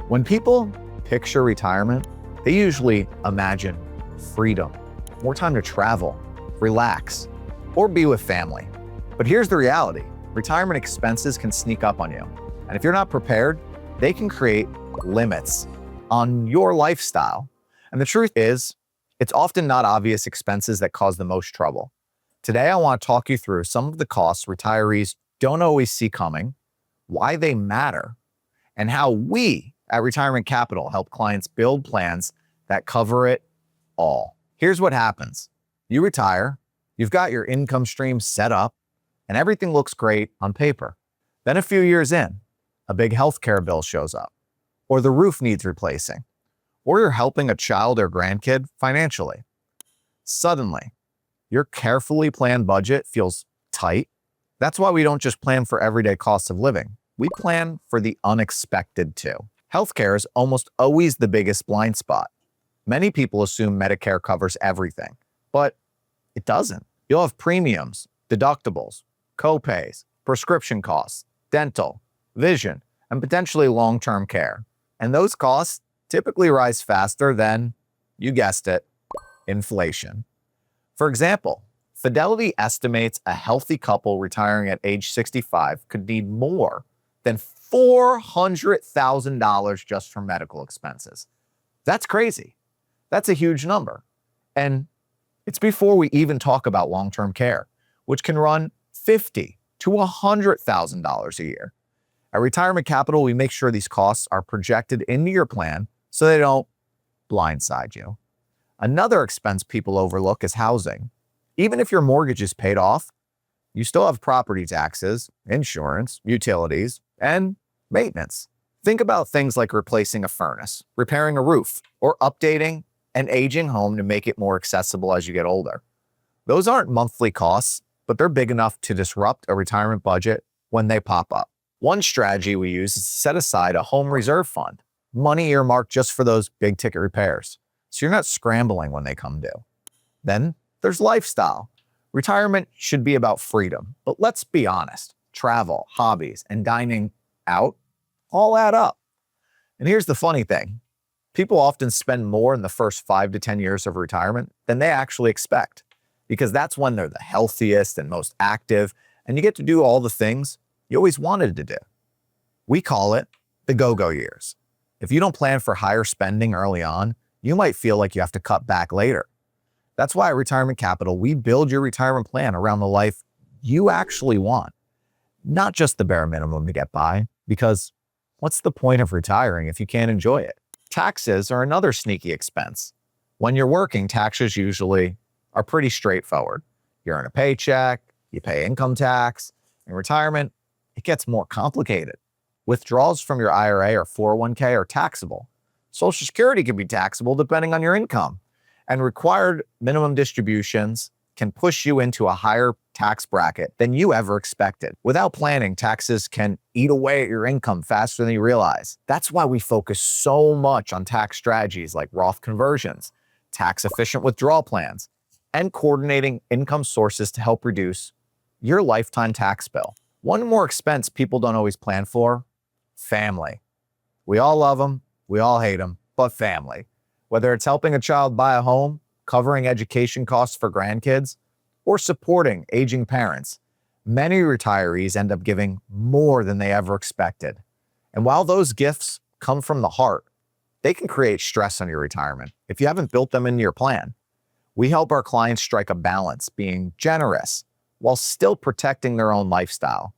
When people picture retirement, they usually imagine freedom, more time to travel, relax, or be with family. But here's the reality. Retirement expenses can sneak up on you. And if you're not prepared, they can create limits on your lifestyle. And the truth is, it's often not obvious expenses that cause the most trouble. Today, I want to talk you through some of the costs retirees don't always see coming, why they matter, and how we at Retirement Capital help clients build plans that cover it all. Here's what happens. You retire, you've got your income stream set up, and everything looks great on paper. Then a few years in, a big healthcare bill shows up, or the roof needs replacing, or you're helping a child or grandkid financially. Suddenly, your carefully planned budget feels tight. That's why we don't just plan for everyday costs of living. We plan for the unexpected too. Healthcare is almost always the biggest blind spot. Many people assume Medicare covers everything, but it doesn't. You'll have premiums, deductibles, co-pays, prescription costs, dental, vision, and potentially long-term care. And those costs typically rise faster than, you guessed it, inflation. For example, Fidelity estimates a healthy couple retiring at age 65 could need more than $400,000 just for medical expenses. That's crazy. That's a huge number. And it's before we even talk about long-term care, which can run $50,000 to $100,000 a year. At Retirement Capital, we make sure these costs are projected into your plan so they don't blindside you. Another expense people overlook is housing. Even if your mortgage is paid off, you still have property taxes, insurance, utilities, and maintenance. Think about things like replacing a furnace, repairing a roof, or updating an aging home to make it more accessible as you get older. Those aren't monthly costs, but they're big enough to disrupt a retirement budget when they pop up. One strategy we use is to set aside a home reserve fund, money earmarked just for those big ticket repairs, so you're not scrambling when they come due. Then there's lifestyle. Retirement should be about freedom, but let's be honest, travel, hobbies, and dining out all add up. And here's the funny thing. People often spend more in the first 5 to 10 years of retirement than they actually expect, because that's when they're the healthiest and most active, and you get to do all the things you always wanted to do. We call it the go-go years. If you don't plan for higher spending early on, you might feel like you have to cut back later. That's why at Retirement Capital, we build your retirement plan around the life you actually want, not just the bare minimum to get by, because what's the point of retiring if you can't enjoy it? Taxes are another sneaky expense. When you're working, taxes usually are pretty straightforward. You earn a paycheck, you pay income tax. In retirement, it gets more complicated. Withdrawals from your IRA or 401k are taxable. Social Security can be taxable depending on your income. And required minimum distributions can push you into a higher tax bracket than you ever expected. Without planning, taxes can eat away at your income faster than you realize. That's why we focus so much on tax strategies like Roth conversions, tax-efficient withdrawal plans, and coordinating income sources to help reduce your lifetime tax bill. One more expense people don't always plan for: family. We all love them, we all hate them, but family. Whether it's helping a child buy a home, covering education costs for grandkids, or supporting aging parents, many retirees end up giving more than they ever expected. And while those gifts come from the heart, they can create stress on your retirement if you haven't built them into your plan. We help our clients strike a balance, being generous while still protecting their own lifestyle.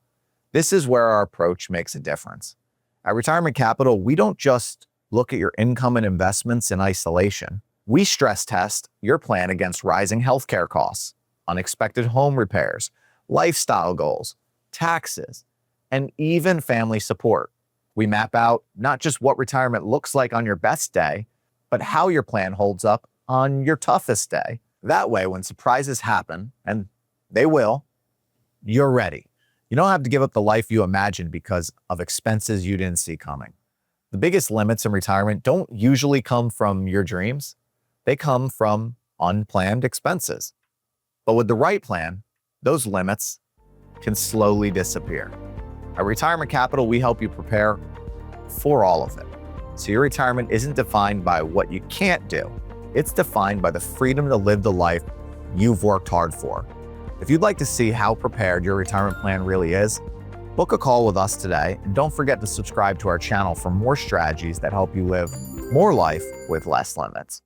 This is where our approach makes a difference. At Retirement Capital, we don't just look at your income and investments in isolation. We stress test your plan against rising healthcare costs, unexpected home repairs, lifestyle goals, taxes, and even family support. We map out not just what retirement looks like on your best day, but how your plan holds up on your toughest day. That way, when surprises happen, and they will, you're ready. You don't have to give up the life you imagined because of expenses you didn't see coming. The biggest limits in retirement don't usually come from your dreams. They come from unplanned expenses. But with the right plan, those limits can slowly disappear. At Retirement Capital, we help you prepare for all of it. So your retirement isn't defined by what you can't do. It's defined by the freedom to live the life you've worked hard for. If you'd like to see how prepared your retirement plan really is, book a call with us today, and don't forget to subscribe to our channel for more strategies that help you live more life with less limits.